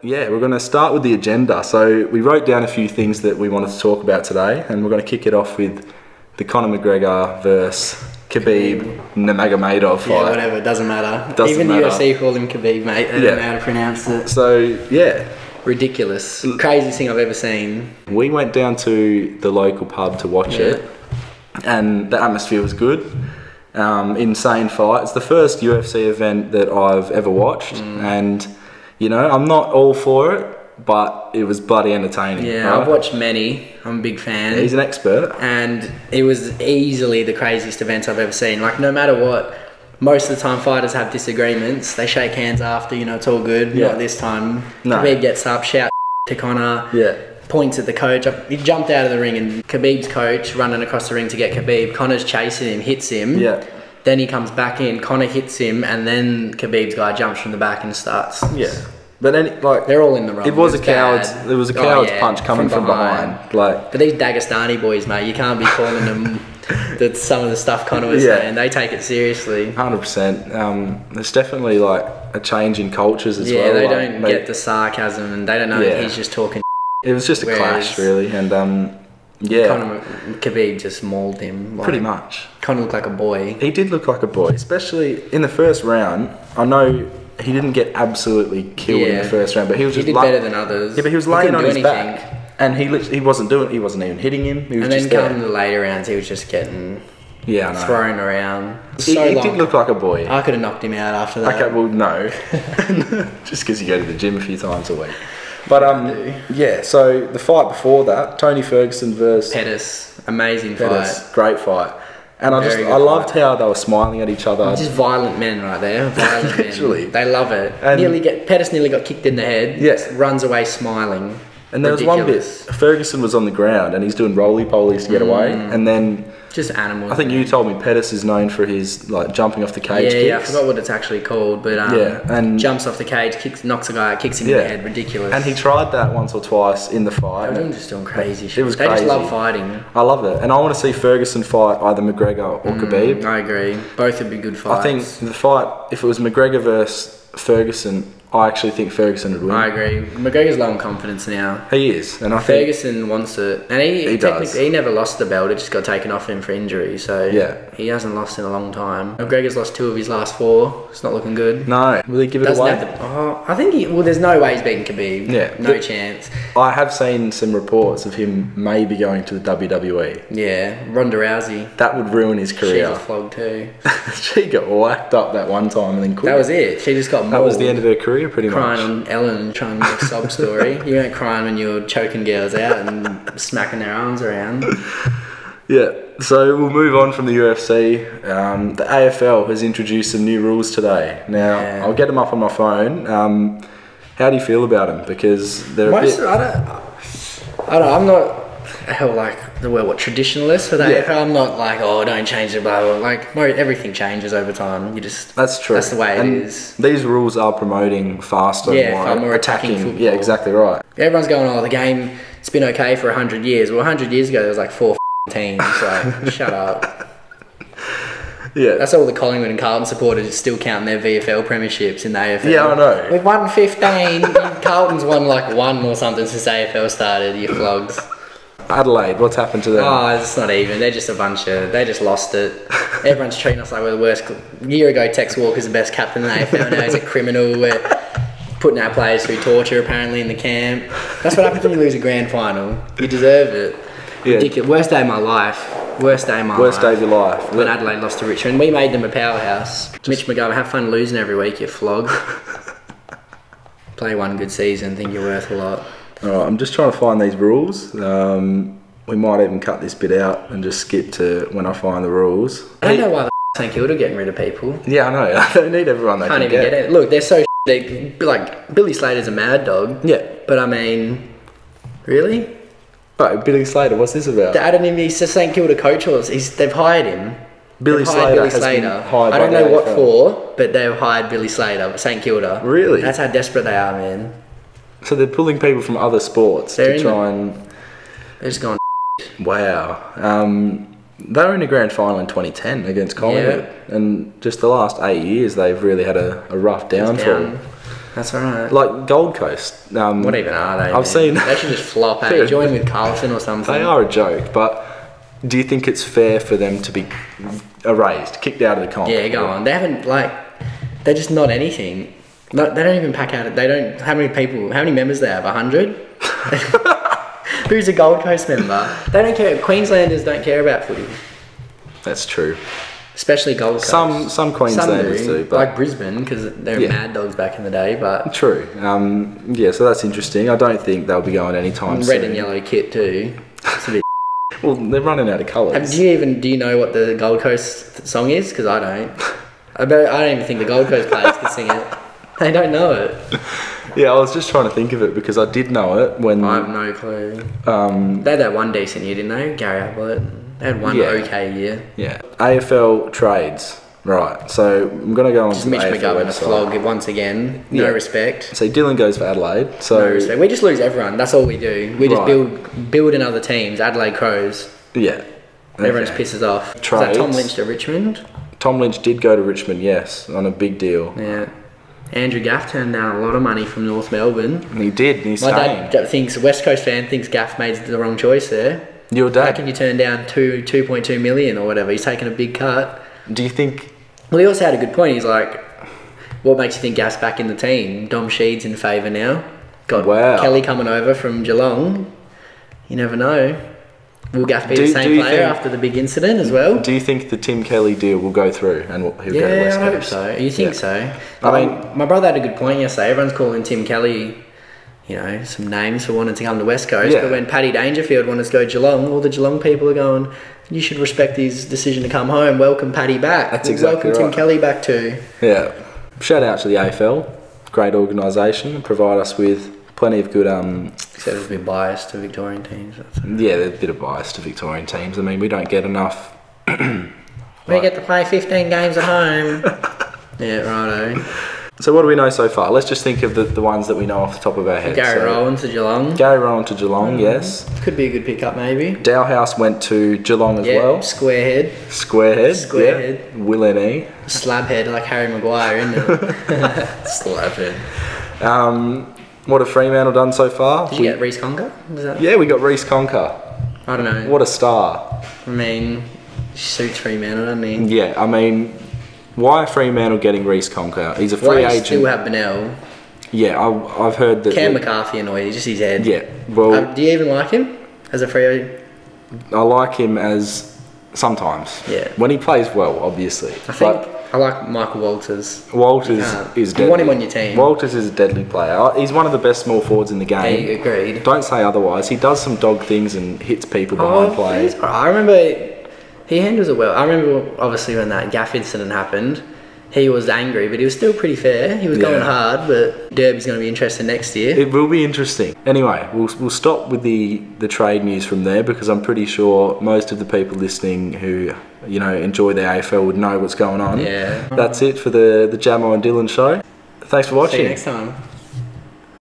Yeah, we're going to start with the agenda. So we wrote down a few things that we wanted to talk about today, and we're going to kick it off with the Conor McGregor versus Khabib Nurmagomedov fight. Yeah, whatever, it doesn't matter. Doesn't matter. The matter. UFC call him Khabib, mate. They don't know how to pronounce it. So, yeah. Ridiculous. Craziest thing I've ever seen. We went down to the local pub to watch it, and the atmosphere was good. Insane fight. It's the first UFC event that I've ever watched, and you know, I'm not all for it, but it was bloody entertaining. Yeah, right? I've watched many. I'm a big fan. He's an expert. And it was easily the craziest event I've ever seen. Like, no matter what, most of the time fighters have disagreements. They shake hands after, you know, it's all good. Yeah. Not this time. No. Khabib gets up, shouts to Conor. Yeah. Points at the coach. He jumped out of the ring, and Khabib's coach running across the ring to get Khabib. Conor's chasing him, hits him. Yeah. Then he comes back in, Conor hits him, and then Khabib's guy jumps from the back and starts. Yeah. But then, like, they're all in the wrong. It was a coward's. There was a coward's punch coming from behind. Like, but these Dagestani boys, mate, you can't be calling them that some of the stuff Conor was saying. They take it seriously. 100%. There's definitely like a change in cultures as well. Yeah, they like, don't get the sarcasm, and they don't know that he's just talking. It was just a clash, really, and yeah. Khabib just mauled him. Pretty much. Conor looked like a boy. He did look like a boy, especially in the first round. I know he didn't get absolutely killed in the first round, but he was just. He did better than others. Yeah, but he was laying on his back, and he wasn't even hitting him. He was and just then coming to the later rounds, he was just getting thrown around. He did look like a boy. I could have knocked him out after that. Okay, well, no, just because you go to the gym a few times a week. But yeah. So the fight before that, Tony Ferguson versus Pettis, amazing fight, great fight. And I loved how they were smiling at each other. Just violent men right there. Violent Literally. men. They love it. And Pettis nearly got kicked in the head. Yes. Runs away smiling. And there was one bit, Ferguson was on the ground and he's doing roly-polies to get away. And then... Just animals. I think you told me Pettis is known for his like jumping off the cage kicks. Yeah, I forgot what it's actually called, but and jumps off the cage, knocks a guy, kicks him in the head, ridiculous. And he tried that once or twice in the fight. They were just doing crazy shit. It was they crazy. just love fighting. I love it, and I want to see Ferguson fight either McGregor or Khabib. I agree. Both would be good fights. I think the fight, if it was McGregor versus Ferguson, I actually think Ferguson would win. I agree. McGregor's low on confidence now. He is, and I think Ferguson wants it, and he does. He never lost the belt; it just got taken off him for injury. So he hasn't lost in a long time. McGregor's lost 2 of his last 4. It's not looking good. No, will he give it away? I think there's no way he's beating Khabib. Yeah, no chance. I have seen some reports of him maybe going to the WWE. Yeah, Ronda Rousey. That would ruin his career. She got flogged too. She got whacked up that one time and then quit. That was it. She just got mauled. That was the end of her career, pretty much. Crying on Ellen and trying to make a sob story. You weren't crying when you were choking girls out and smacking their arms around. Yeah, so we'll move on from the UFC. The AFL has introduced some new rules today. Now, I'll get them up on my phone. How do you feel about them? Because they're I don't know, I'm not traditionalist for the AFL. I'm not like, don't change it, blah, blah. Like, everything changes over time. That's true. That's the way it is. These rules are promoting faster, far more attacking football. Yeah, exactly right. Everyone's going, the game, it's been okay for 100 years. Well, 100 years ago, there was like 4 teams. Like, shut up. Yeah. That's all the Collingwood and Carlton supporters still counting their VFL premierships in the AFL. Yeah, I know. We've won 15. Carlton's won like 1 or something since AFL started, you flogs. Adelaide, what's happened to them? Oh, it's not even. They're just they just lost it. Everyone's treating us like we're the worst. A year ago, Tex Walker's the best captain in the AFL. Now he's a criminal. We're putting our players through torture, apparently, in the camp. That's what happens when you lose a grand final. You deserve it. Yeah. Ridiculous. Worst day of my life. Worst day of my life. Worst day of your life. When Adelaide lost to Richmond. We made them a powerhouse. Mitch McGovern, have fun losing every week, you flog. Play one good season, think you're worth a lot. Alright, I'm just trying to find these rules. We might even cut this bit out and just skip to when I find the rules. I don't know why the St Kilda are getting rid of people. Yeah, I know. They need everyone they can't even get it. Look, they're so like, Billy Slater's a mad dog. Yeah. But I mean, really? Right, Billy Slater, what's this about? He's the St Kilda coach. They've hired him. Billy Slater has been hired. I don't know what for, but they've hired Billy Slater, St Kilda. Really? That's how desperate they are, man. So they're pulling people from other sports to try and... They're just going... Wow. They were in a grand final in 2010 against Collingwood. And just the last 8 years, they've really had a rough downfall. That's alright. Like Gold Coast. What even are they? I've seen. They should just flop. Hey, join with Carlton or something. They are a joke, but do you think it's fair for them to be erased, kicked out of the comp? Yeah, go on. They haven't they're just not anything. No, they don't even pack out. They don't. How many members they have? 100. Who's a Gold Coast member? They don't care. Queenslanders don't care about footy. That's true. Especially Gold Coast. Some Queenslanders do, but like Brisbane, because they were Mad Dogs back in the day. But true. Yeah, so that's interesting. I don't think they'll be going anytime soon. Red and yellow kit too. It's a bit. Well, they're running out of colours. Do you know what the Gold Coast song is? Because I don't. I don't even think the Gold Coast players can sing it. They don't know it. Yeah, I was just trying to think of it because I did know it when... I have no clue. They had that one decent year, didn't they? Gary Ablett. They had one okay year. Yeah. AFL trades. Right, so I'm going to go on to the Mitch AFL McGovern a website. flog once again. No respect. So Dylan goes for Adelaide. So no respect. We just lose everyone. That's all we do. We just build in other teams. Adelaide Crows. Yeah. Everyone just pisses off. Trades. Was that Tom Lynch to Richmond? Tom Lynch did go to Richmond, yes, on a big deal. Yeah. Andrew Gaff turned down a lot of money from North Melbourne. And he did, and he's My dad thinks, West Coast fan thinks Gaff made the wrong choice there. Your dad? How can you turn down 2.2 million or whatever? He's taken a big cut. Do you think... Well, he also had a good point. He's like, what makes you think Gaff's back in the team? Dom Sheed's in favour now. Got Kelly coming over from Geelong. You never know. Will Gaff be the same player after the big incident as well? Do you think the Tim Kelly deal will go through and he'll go to West Coast? I hope so. You think so? I mean, my brother had a good point yesterday. Everyone's calling Tim Kelly, you know, some names for wanting to come to West Coast. But when Paddy Dangerfield wanted to go to Geelong, all the Geelong people are going, you should respect his decision to come home. Welcome Paddy back. That's exactly Welcome Tim Kelly back too. Yeah. Shout out to the AFL. Great organisation. Provide us with plenty of good... Except it's a bit biased to Victorian teams. Yeah, there's a bit of bias to Victorian teams. I mean, we don't get enough... We get to play 15 games at home. Yeah, righto. So what do we know so far? Let's just think of the ones that we know off the top of our heads. Gary Rowan to Geelong. Gary Rowan to Geelong, yes. Could be a good pickup, maybe. Dowhouse went to Geelong as well. Squarehead. Squarehead. Will N.E. Slabhead like Harry Maguire, isn't it? Slabhead. What have Fremantle done so far? Did you get Reece Conker? Yeah, we got Reece Conker. I don't know. What a star. I mean, he suits Fremantle, doesn't he? Yeah, I mean, why are Fremantle getting Reece Conker? He's a free agent. Still have Bennell. Yeah, I've heard that... Cam McCarthy annoyed, just his head. Yeah, well... do you even like him as a free agent? I like him as... sometimes. Yeah. When he plays well, obviously. I think I like Michael Walters. Walters is deadly. You want him on your team. Walters is a deadly player. He's one of the best small forwards in the game. Yeah, agreed. Don't say otherwise. He does some dog things and hits people behind play. I remember he handles it well. I remember obviously when that Gaff incident happened, he was angry, but he was still pretty fair. He was going hard, but Derby's going to be interesting next year. It will be interesting. Anyway, we'll stop with the trade news from there because I'm pretty sure most of the people listening who enjoy the AFL would know what's going on. Yeah. That's it for the Jamo and Dylan show. Thanks for watching. See you next time.